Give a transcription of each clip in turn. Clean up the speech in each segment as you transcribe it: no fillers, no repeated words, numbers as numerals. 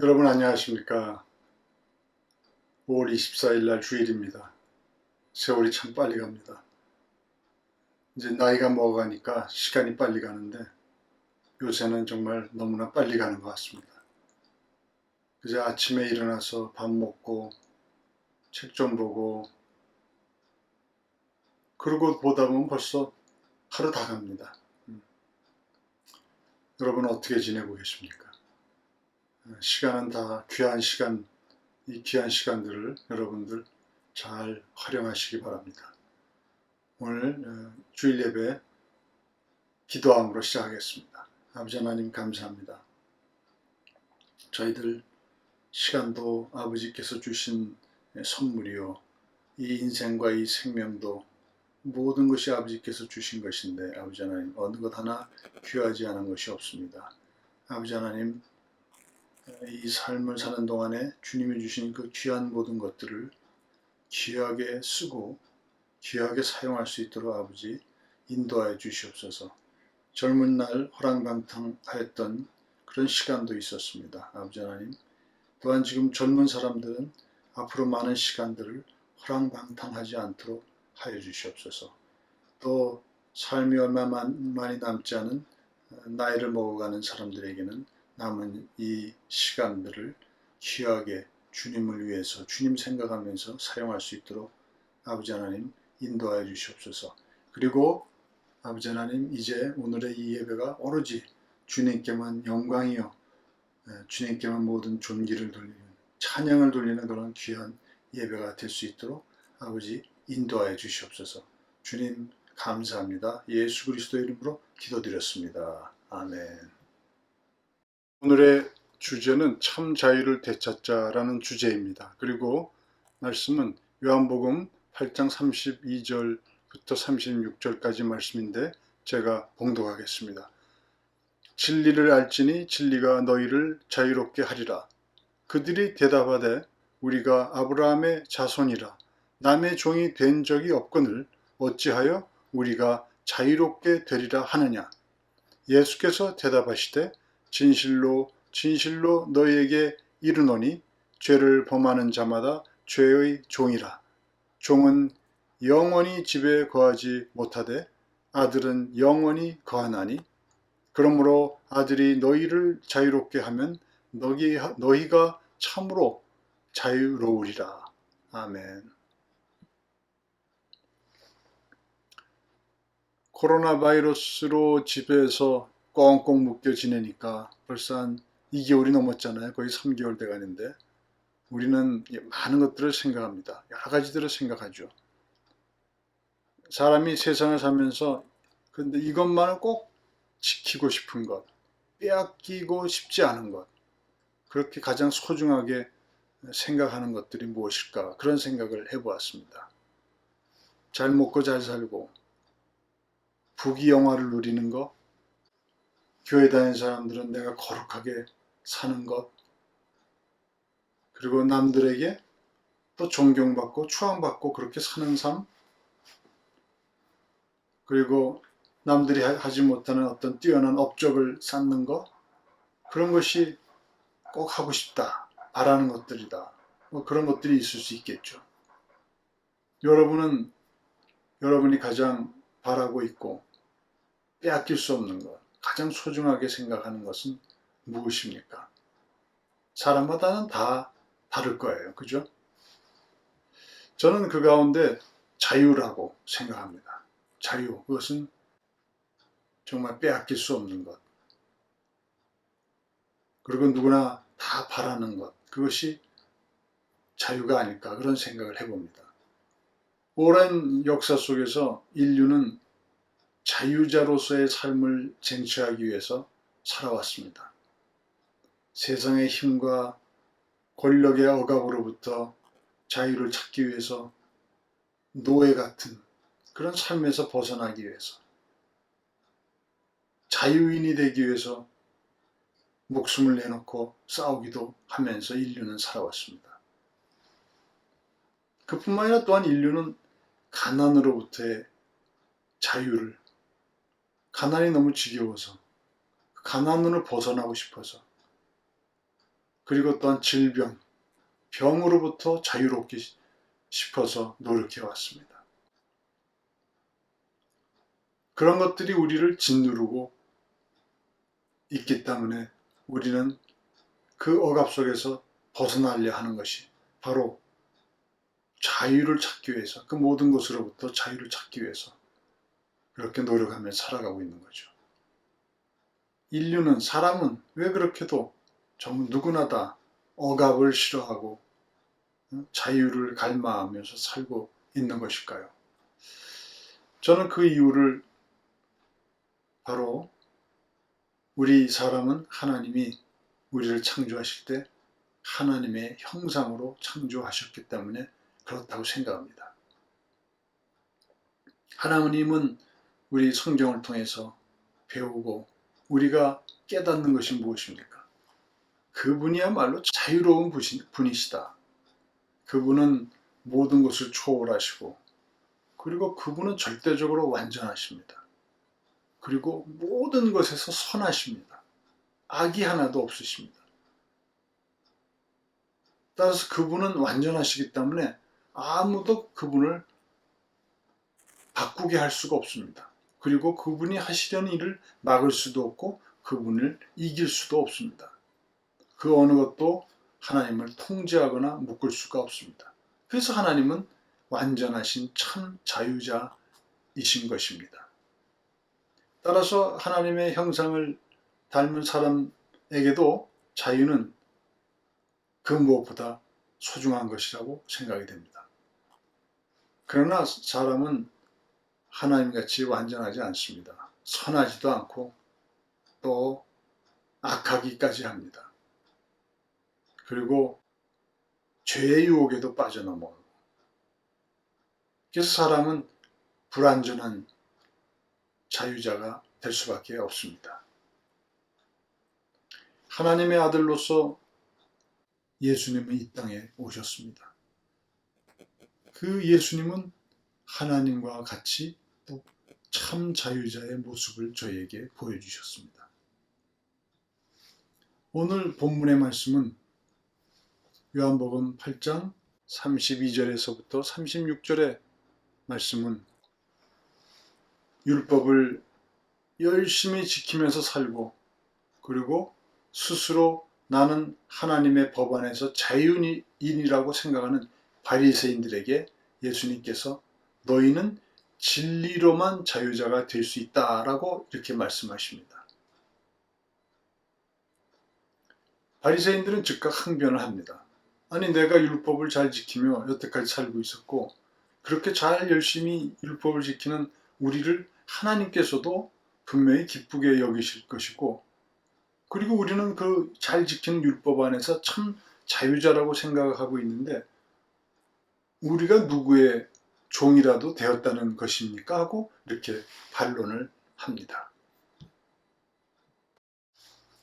여러분 안녕하십니까. 5월 24일 날 주일입니다. 세월이 참 빨리 갑니다. 이제 나이가 먹어가니까 시간이 빨리 가는데 요새는 정말 너무나 빨리 가는 것 같습니다. 이제 아침에 일어나서 밥 먹고 책 좀 보고 그러고 보다 보면 벌써 하루 다 갑니다. 여러분 어떻게 지내고 계십니까? 시간은 다 귀한 시간, 이 귀한 시간들을 여러분들 잘 활용하시기 바랍니다. 오늘 주일 예배 기도함으로 시작하겠습니다. 아버지 하나님 감사합니다. 저희들 시간도 아버지께서 주신 선물이요. 이 인생과 이 생명도 모든 것이 아버지께서 주신 것인데 아버지 하나님 어느 것 하나 귀하지 않은 것이 없습니다. 아버지 하나님 이 삶을 사는 동안에 주님이 주신 그 귀한 모든 것들을 귀하게 쓰고 귀하게 사용할 수 있도록 아버지 인도하여 주시옵소서. 젊은 날 호랑방탕하였던 그런 시간도 있었습니다. 아버지 하나님 또한 지금 젊은 사람들은 앞으로 많은 시간들을 호랑방탕하지 않도록 하여 주시옵소서. 또 삶이 얼마 많이 남지 않은 나이를 먹어가는 사람들에게는 남은 이 시간들을 귀하게 주님을 위해서 주님 생각하면서 사용할 수 있도록 아버지 하나님 인도하여 주시옵소서. 그리고 아버지 하나님 이제 오늘의 이 예배가 오로지 주님께만 영광이요 주님께만 모든 존귀를 돌리는 찬양을 돌리는 그런 귀한 예배가 될 수 있도록 아버지 인도하여 주시옵소서. 주님 감사합니다. 예수 그리스도의 이름으로 기도드렸습니다. 아멘. 오늘의 주제는 참 자유를 되찾자라는 주제입니다. 그리고 말씀은 요한복음 8장 32절부터 36절까지 말씀인데 제가 봉독하겠습니다. 진리를 알지니 진리가 너희를 자유롭게 하리라. 그들이 대답하되 우리가 아브라함의 자손이라 남의 종이 된 적이 없거늘 어찌하여 우리가 자유롭게 되리라 하느냐. 예수께서 대답하시되 진실로 진실로 너희에게 이르노니 죄를 범하는 자마다 죄의 종이라. 종은 영원히 집에 거하지 못하되 아들은 영원히 거하나니 그러므로 아들이 너희를 자유롭게 하면 너희가 참으로 자유로우리라. 아멘. 코로나 바이러스로 집에서 꽁꽁 묶여 지내니까 벌써 한 2개월이 넘었잖아요. 거의 3개월 돼가는데 우리는 많은 것들을 생각합니다. 여러 가지들을 생각하죠. 사람이 세상을 살면서 근데 이것만을 꼭 지키고 싶은 것, 빼앗기고 싶지 않은 것, 그렇게 가장 소중하게 생각하는 것들이 무엇일까? 그런 생각을 해보았습니다. 잘 먹고 잘 살고 부귀영화를 누리는 것, 교회 다니는 사람들은 내가 거룩하게 사는 것, 그리고 남들에게 또 존경받고 추앙받고 그렇게 사는 삶, 그리고 남들이 하지 못하는 어떤 뛰어난 업적을 쌓는 것, 그런 것이 꼭 하고 싶다, 바라는 것들이다. 뭐 그런 것들이 있을 수 있겠죠. 여러분은 여러분이 가장 바라고 있고 빼앗길 수 없는 것, 가장 소중하게 생각하는 것은 무엇입니까? 사람마다는 다 다를 거예요. 그죠? 저는 그 가운데 자유라고 생각합니다. 자유, 그것은 정말 빼앗길 수 없는 것. 그리고 누구나 다 바라는 것. 그것이 자유가 아닐까 그런 생각을 해봅니다. 오랜 역사 속에서 인류는 자유자로서의 삶을 쟁취하기 위해서 살아왔습니다. 세상의 힘과 권력의 억압으로부터 자유를 찾기 위해서 노예 같은 그런 삶에서 벗어나기 위해서 자유인이 되기 위해서 목숨을 내놓고 싸우기도 하면서 인류는 살아왔습니다. 그뿐만 아니라 또한 인류는 가난으로부터의 자유를, 가난이 너무 지겨워서 가난으로 벗어나고 싶어서 그리고 또한 질병, 병으로부터 자유롭게 싶어서 노력해 왔습니다. 그런 것들이 우리를 짓누르고 있기 때문에 우리는 그 억압 속에서 벗어나려 하는 것이 바로 자유를 찾기 위해서, 그 모든 것으로부터 자유를 찾기 위해서 그렇게 노력하며 살아가고 있는 거죠. 인류는, 사람은 왜 그렇게도 정말 누구나 다 억압을 싫어하고 자유를 갈망하면서 살고 있는 것일까요? 저는 그 이유를 바로 우리 사람은 하나님이 우리를 창조하실 때 하나님의 형상으로 창조하셨기 때문에 그렇다고 생각합니다. 하나님은 우리 성경을 통해서 배우고 우리가 깨닫는 것이 무엇입니까? 그분이야말로 자유로운 분이시다. 그분은 모든 것을 초월하시고, 그리고 그분은 절대적으로 완전하십니다. 그리고 모든 것에서 선하십니다. 악이 하나도 없으십니다. 따라서 그분은 완전하시기 때문에 아무도 그분을 바꾸게 할 수가 없습니다. 그리고 그분이 하시려는 일을 막을 수도 없고 그분을 이길 수도 없습니다. 그 어느 것도 하나님을 통제하거나 묶을 수가 없습니다. 그래서 하나님은 완전하신 참 자유자이신 것입니다. 따라서 하나님의 형상을 닮은 사람에게도 자유는 그 무엇보다 소중한 것이라고 생각이 됩니다. 그러나 사람은 하나님같이 완전하지 않습니다. 선하지도 않고 또 악하기까지 합니다. 그리고 죄의 유혹에도 빠져넘어가고, 그래서 사람은 불완전한 자유자가 될 수밖에 없습니다. 하나님의 아들로서 예수님은 이 땅에 오셨습니다. 그 예수님은 하나님과 같이 또 참 자유자의 모습을 저희에게 보여주셨습니다. 오늘 본문의 말씀은 요한복음 8장 32절에서부터 36절의 말씀은 율법을 열심히 지키면서 살고, 그리고 스스로 나는 하나님의 법 안에서 자유인이라고 생각하는 바리새인들에게 예수님께서 너희는 진리로만 자유자가 될 수 있다라고 이렇게 말씀하십니다. 바리새인들은 즉각 항변을 합니다. 아니, 내가 율법을 잘 지키며 여태까지 살고 있었고 그렇게 잘 열심히 율법을 지키는 우리를 하나님께서도 분명히 기쁘게 여기실 것이고, 그리고 우리는 그 잘 지키는 율법 안에서 참 자유자라고 생각하고 있는데 우리가 누구의 종이라도 되었다는 것입니까? 하고 이렇게 반론을 합니다.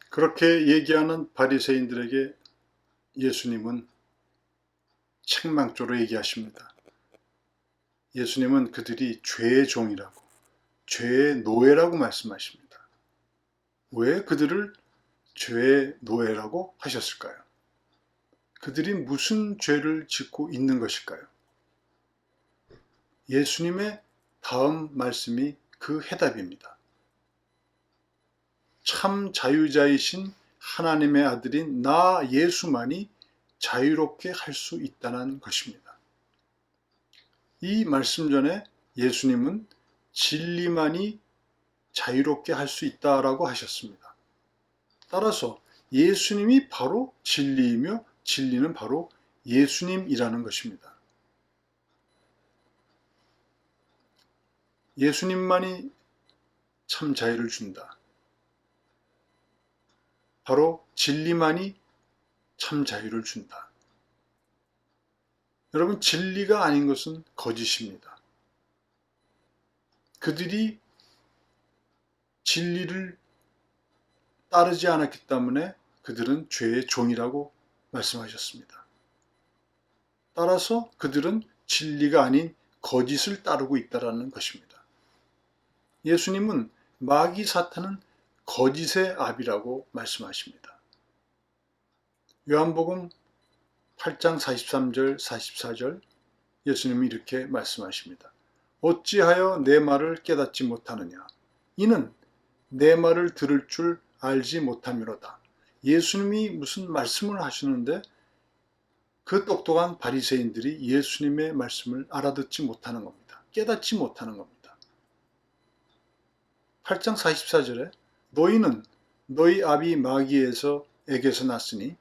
그렇게 얘기하는 바리새인들에게 예수님은 책망조로 얘기하십니다. 예수님은 그들이 죄의 종이라고, 죄의 노예라고 말씀하십니다. 왜 그들을 죄의 노예라고 하셨을까요? 그들이 무슨 죄를 짓고 있는 것일까요? 예수님의 다음 말씀이 그 해답입니다. 참 자유자이신 하나님의 아들인 나 예수만이 자유롭게 할 수 있다는 것입니다. 이 말씀 전에 예수님은 진리만이 자유롭게 할 수 있다라고 하셨습니다. 따라서 예수님이 바로 진리이며 진리는 바로 예수님이라는 것입니다. 예수님만이 참 자유를 준다. 바로 진리만이 참 자유를 준다. 여러분, 진리가 아닌 것은 거짓입니다. 그들이 진리를 따르지 않았기 때문에 그들은 죄의 종이라고 말씀하셨습니다. 따라서 그들은 진리가 아닌 거짓을 따르고 있다는 것입니다. 예수님은 마귀 사탄은 거짓의 아비라고 말씀하십니다. 요한복음 8장 43절 44절 예수님이 이렇게 말씀하십니다. 어찌하여 내 말을 깨닫지 못하느냐? 이는 내 말을 들을 줄 알지 못함이로다. 예수님이 무슨 말씀을 하시는데 그 똑똑한 바리새인들이 예수님의 말씀을 알아듣지 못하는 겁니다. 깨닫지 못하는 겁니다. 8장 44절에 너희는 너희 아비 마귀에게서 났으니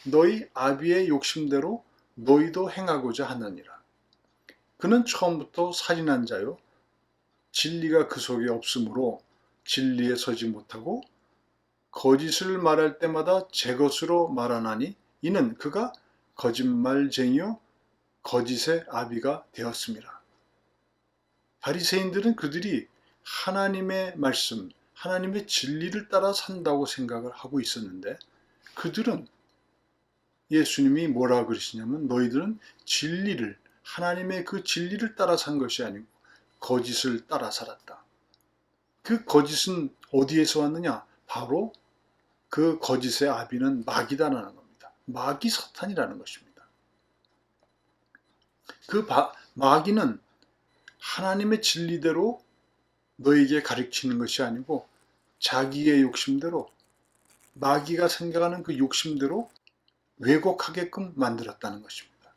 너희 아비의 욕심대로 너희도 행하고자 하느니라. 그는 처음부터 살인한 자요 진리가 그 속에 없으므로 진리에 서지 못하고 거짓을 말할 때마다 제 것으로 말하나니 이는 그가 거짓말쟁이요 거짓의 아비가 되었습니다. 바리새인들은 그들이 하나님의 말씀, 하나님의 진리를 따라 산다고 생각을 하고 있었는데 그들은 예수님이 뭐라 그러시냐면 너희들은 진리를 하나님의 그 진리를 따라 산 것이 아니고 거짓을 따라 살았다. 그 거짓은 어디에서 왔느냐? 바로 그 거짓의 아비는 마귀다라는 겁니다. 마귀 사탄이라는 것입니다. 그 마귀는 하나님의 진리대로 너에게 가르치는 것이 아니고 자기의 욕심대로 마귀가 생각하는 그 욕심대로 왜곡하게끔 만들었다는 것입니다.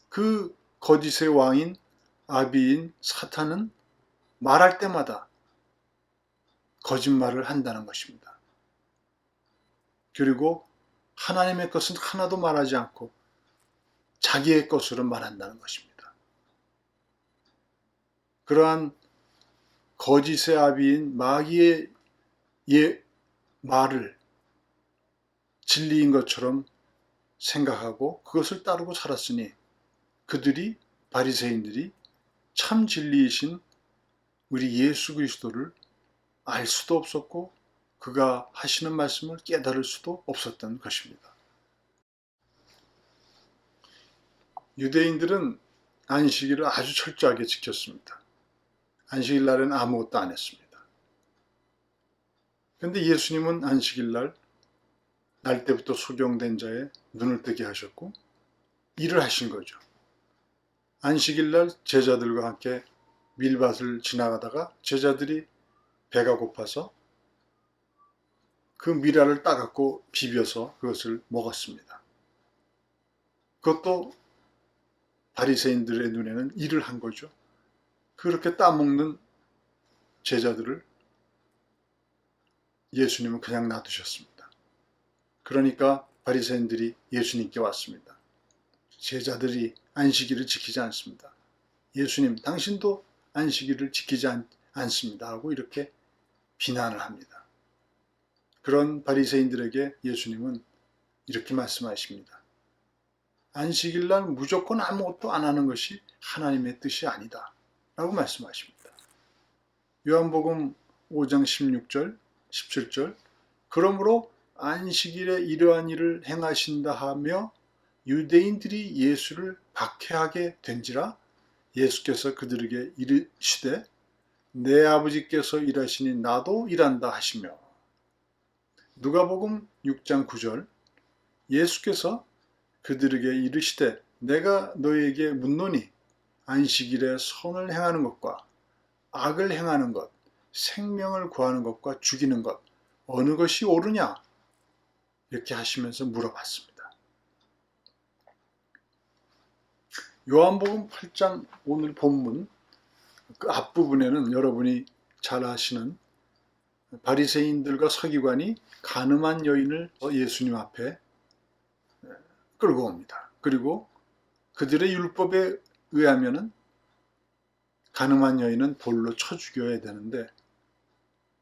그 거짓의 왕인 아비인 사탄은 말할 때마다 거짓말을 한다는 것입니다. 그리고 하나님의 것은 하나도 말하지 않고 자기의 것으로 말한다는 것입니다. 그러한 거짓의 아비인 마귀의 말을 진리인 것처럼 생각하고 그것을 따르고 살았으니 그들이 바리새인들이 참 진리이신 우리 예수 그리스도를 알 수도 없었고 그가 하시는 말씀을 깨달을 수도 없었던 것입니다. 유대인들은 안식일을 아주 철저하게 지켰습니다. 안식일 날에는 아무것도 안 했습니다. 그런데 예수님은 안식일 날 때부터 소경된 자의 눈을 뜨게 하셨고 일을 하신 거죠. 안식일 날 제자들과 함께 밀밭을 지나가다가 제자들이 배가 고파서 그 미라를 따갖고 비벼서 그것을 먹었습니다. 그것도 바리새인들의 눈에는 일을 한 거죠. 그렇게 따먹는 제자들을 예수님은 그냥 놔두셨습니다. 그러니까 바리새인들이 예수님께 왔습니다. 제자들이 안식일을 지키지 않습니다. 예수님, 당신도 안식일을 지키지 않습니다. 하고 이렇게 비난을 합니다. 그런 바리새인들에게 예수님은 이렇게 말씀하십니다. 안식일 날 무조건 아무것도 안 하는 것이 하나님의 뜻이 아니다. 라고 말씀하십니다. 요한복음 5장 16절, 17절 그러므로 안식일에 이러한 일을 행하신다 하며 유대인들이 예수를 박해하게 된지라 예수께서 그들에게 이르시되 내 아버지께서 일하시니 나도 일한다 하시며 누가복음 6장 9절 예수께서 그들에게 이르시되 내가 너희에게 묻노니 안식일에 선을 행하는 것과 악을 행하는 것, 생명을 구하는 것과 죽이는 것 어느 것이 옳으냐? 이렇게 하시면서 물어봤습니다. 요한복음 8장 오늘 본문 그 앞부분에는 여러분이 잘 아시는 바리새인들과 서기관이 간음한 여인을 예수님 앞에 끌고 옵니다. 그리고 그들의 율법에 의하면은 간음한 여인은 돌로 쳐 죽여야 되는데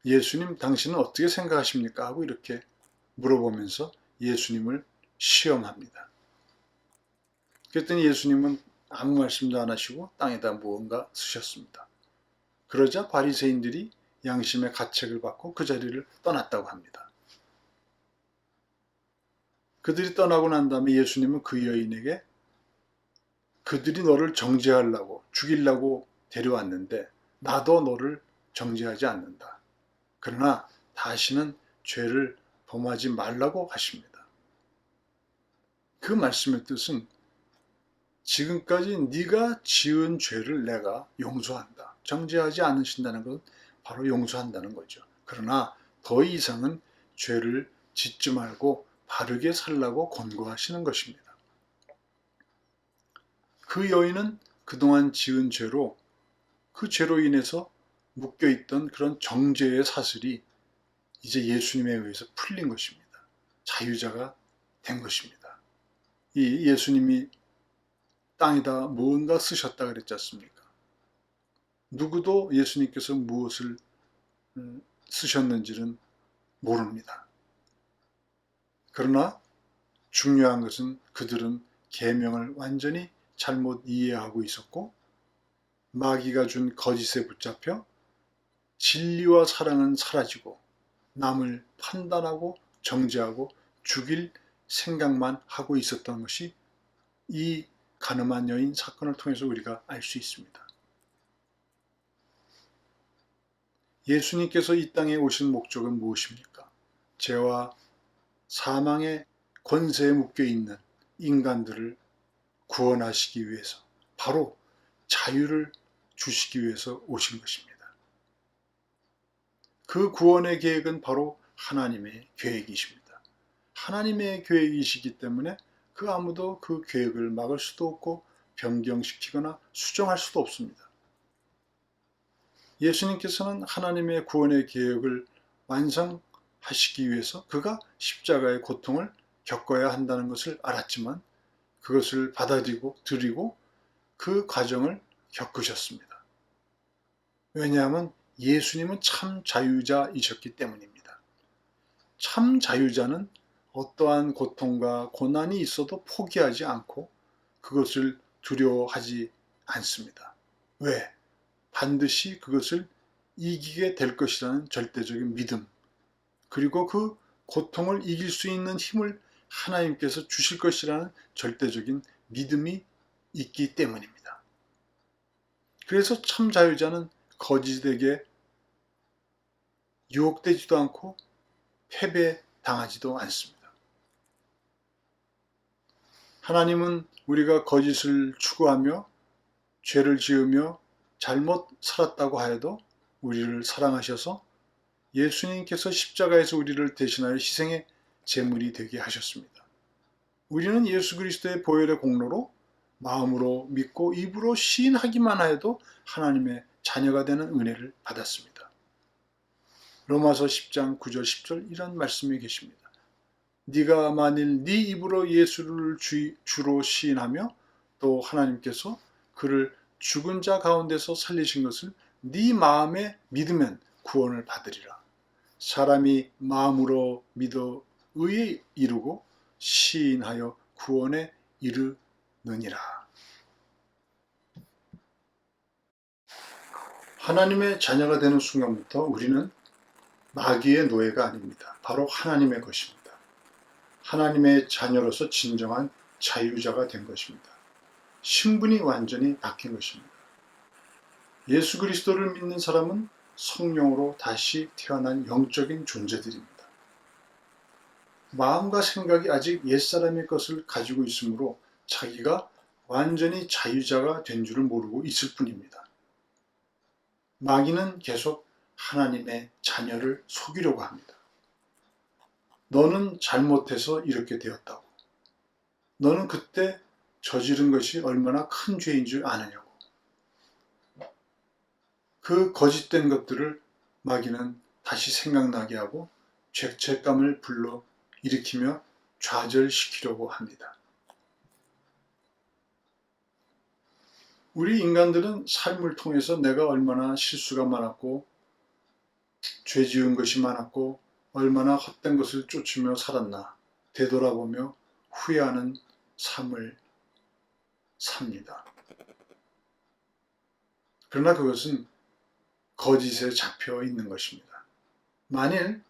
예수님 당신은 어떻게 생각하십니까? 하고 이렇게 물어보면서 예수님을 시험합니다. 그랬더니 예수님은 아무 말씀도 안 하시고 땅에다 무언가 쓰셨습니다. 그러자 바리새인들이 양심의 가책을 받고 그 자리를 떠났다고 합니다. 그들이 떠나고 난 다음에 예수님은 그 여인에게 그들이 너를 정죄하려고 죽이려고 데려왔는데 나도 너를 정죄하지 않는다. 그러나 다시는 죄를 범하지 말라고 하십니다. 그 말씀의 뜻은 지금까지 네가 지은 죄를 내가 용서한다. 정죄하지 않으신다는 것은 바로 용서한다는 거죠. 그러나 더 이상은 죄를 짓지 말고 바르게 살라고 권고하시는 것입니다. 그 여인은 그동안 지은 죄로, 그 죄로 인해서 묶여있던 그런 정죄의 사슬이 이제 예수님에 의해서 풀린 것입니다. 자유자가 된 것입니다. 이 예수님이 땅에다 무언가 쓰셨다 그랬지 않습니까? 누구도 예수님께서 무엇을 쓰셨는지는 모릅니다. 그러나 중요한 것은 그들은 계명을 완전히 잘못 이해하고 있었고 마귀가 준 거짓에 붙잡혀 진리와 사랑은 사라지고 남을 판단하고 정죄하고 죽일 생각만 하고 있었던 것이 이 가늠한 여인 사건을 통해서 우리가 알 수 있습니다. 예수님께서 이 땅에 오신 목적은 무엇입니까? 죄와 사망의 권세에 묶여 있는 인간들을 구원하시기 위해서, 바로 자유를 주시기 위해서 오신 것입니다. 그 구원의 계획은 바로 하나님의 계획이십니다. 하나님의 계획이시기 때문에 그 아무도 그 계획을 막을 수도 없고 변경시키거나 수정할 수도 없습니다. 예수님께서는 하나님의 구원의 계획을 완성하시기 위해서 그가 십자가의 고통을 겪어야 한다는 것을 알았지만 그것을 받아들이고 그 과정을 겪으셨습니다. 왜냐하면 예수님은 참 자유자이셨기 때문입니다. 참 자유자는 어떠한 고통과 고난이 있어도 포기하지 않고 그것을 두려워하지 않습니다. 왜? 반드시 그것을 이기게 될 것이라는 절대적인 믿음, 그리고 그 고통을 이길 수 있는 힘을 하나님께서 주실 것이라는 절대적인 믿음이 있기 때문입니다. 그래서 참 자유자는 거짓에게 유혹되지도 않고 패배당하지도 않습니다. 하나님은 우리가 거짓을 추구하며 죄를 지으며 잘못 살았다고 하여도 우리를 사랑하셔서 예수님께서 십자가에서 우리를 대신하여 희생의 제물이 되게 하셨습니다. 우리는 예수 그리스도의 보혈의 공로로 마음으로 믿고 입으로 시인하기만 해도 하나님의 자녀가 되는 은혜를 받았습니다. 로마서 10장 9절 10절 이런 말씀이 계십니다. 네가 만일 네 입으로 예수를 주로 시인하며 또 하나님께서 그를 죽은 자 가운데서 살리신 것을 네 마음에 믿으면 구원을 받으리라. 사람이 마음으로 믿어 의에 이르고 시인하여 구원에 이르느니라. 하나님의 자녀가 되는 순간부터 우리는 마귀의 노예가 아닙니다. 바로 하나님의 것입니다. 하나님의 자녀로서 진정한 자유자가 된 것입니다. 신분이 완전히 바뀐 것입니다. 예수 그리스도를 믿는 사람은 성령으로 다시 태어난 영적인 존재들입니다. 마음과 생각이 아직 옛사람의 것을 가지고 있으므로 자기가 완전히 자유자가 된 줄을 모르고 있을 뿐입니다. 마귀는 계속 하나님의 자녀를 속이려고 합니다. 너는 잘못해서 이렇게 되었다고. 너는 그때 저지른 것이 얼마나 큰 죄인 줄 아느냐고. 그 거짓된 것들을 마귀는 다시 생각나게 하고 죄책감을 불러 일으키며 좌절시키려고 합니다. 우리 인간들은 삶을 통해서 내가 얼마나 실수가 많았고 죄 지은 것이 많았고 얼마나 헛된 것을 쫓으며 살았나 되돌아보며 후회하는 삶을 삽니다. 그러나 그것은 거짓에 잡혀 있는 것입니다. 만일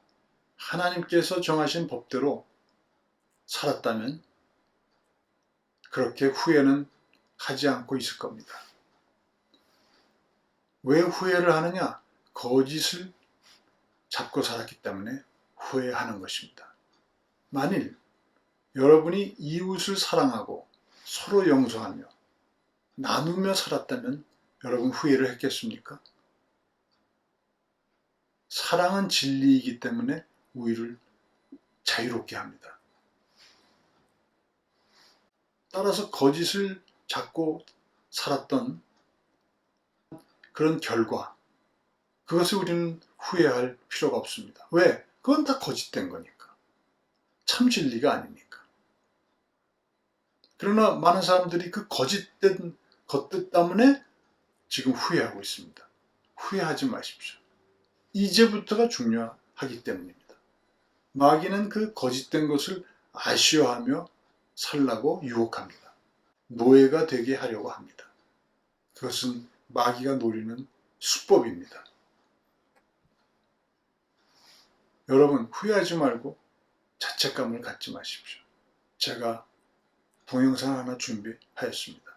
하나님께서 정하신 법대로 살았다면 그렇게 후회는 하지 않고 있을 겁니다. 왜 후회를 하느냐? 거짓을 잡고 살았기 때문에 후회하는 것입니다. 만일 여러분이 이웃을 사랑하고 서로 용서하며 나누며 살았다면 여러분 후회를 했겠습니까? 사랑은 진리이기 때문에 우리를 자유롭게 합니다. 따라서 거짓을 찾고 살았던 그런 결과, 그것을 우리는 후회할 필요가 없습니다. 왜? 그건 다 거짓된 거니까. 참 진리가 아니니까. 그러나 많은 사람들이 그 거짓된 것들 때문에 지금 후회하고 있습니다. 후회하지 마십시오. 이제부터가 중요하기 때문입니다. 마귀는 그 거짓된 것을 아쉬워하며 살라고 유혹합니다. 노예가 되게 하려고 합니다. 그것은 마귀가 노리는 수법입니다. 여러분, 후회하지 말고 자책감을 갖지 마십시오. 제가 동영상 하나 준비하였습니다.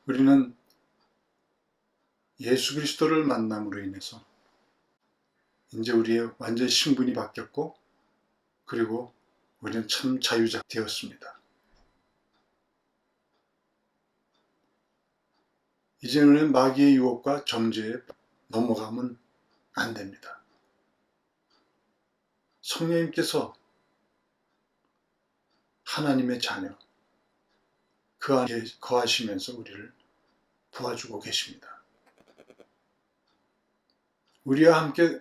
우리는 예수 그리스도를 만남으로 인해서 이제 우리의 완전 신분이 바뀌었고, 그리고 우리는 참 자유자 되었습니다. 이제는 마귀의 유혹과 정죄에 넘어가면 안 됩니다. 성령님께서 하나님의 자녀, 그 안에 거하시면서 우리를 도와주고 계십니다. 우리와 함께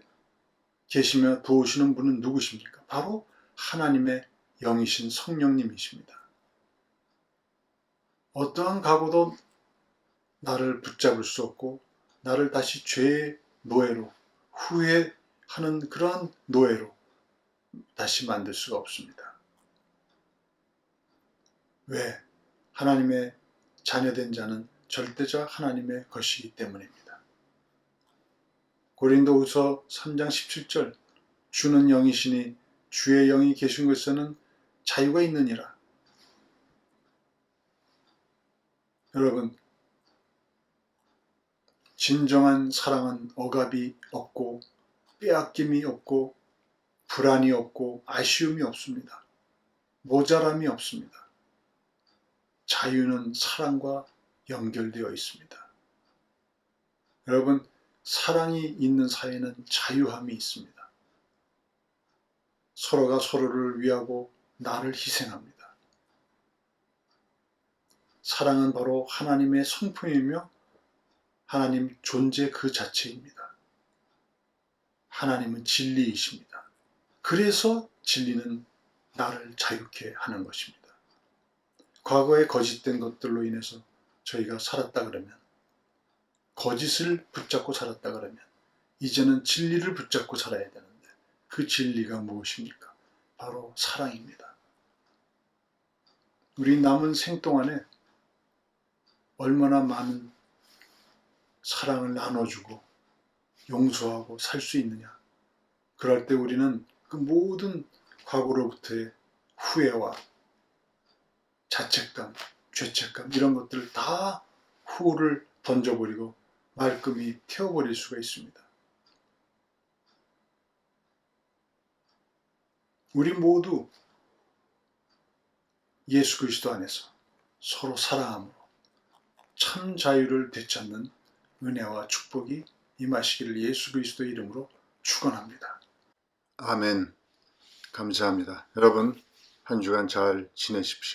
계시며 도우시는 분은 누구십니까? 바로 하나님의 영이신 성령님이십니다. 어떠한 각오도 나를 붙잡을 수 없고, 나를 다시 죄의 노예로, 후회하는 그러한 노예로 다시 만들 수가 없습니다. 왜? 하나님의 자녀된 자는 절대적 하나님의 것이기 때문입니다. 고린도후서 3장 17절, 주는 영이시니 주의 영이 계신 곳에는 자유가 있느니라. 여러분, 진정한 사랑은 억압이 없고 빼앗김이 없고 불안이 없고 아쉬움이 없습니다. 모자람이 없습니다. 자유는 사랑과 연결되어 있습니다. 여러분, 사랑이 있는 사회는 자유함이 있습니다. 서로가 서로를 위하고 나를 희생합니다. 사랑은 바로 하나님의 성품이며 하나님 존재 그 자체입니다. 하나님은 진리이십니다. 그래서 진리는 나를 자유케 하는 것입니다. 과거에 거짓된 것들로 인해서 저희가 살았다 그러면, 거짓을 붙잡고 살았다 그러면 이제는 진리를 붙잡고 살아야 되는데, 그 진리가 무엇입니까? 바로 사랑입니다. 우리 남은 생 동안에 얼마나 많은 사랑을 나눠주고 용서하고 살 수 있느냐. 그럴 때 우리는 그 모든 과거로부터의 후회와 자책감, 죄책감 이런 것들을 다 후를 던져버리고 말끔히 태워버릴 수가 있습니다. 우리 모두 예수 그리스도 안에서 서로 사랑함으로 참 자유를 되찾는 은혜와 축복이 임하시기를 예수 그리스도의 이름으로 축원합니다. 아멘. 감사합니다. 여러분, 한 주간 잘 지내십시오.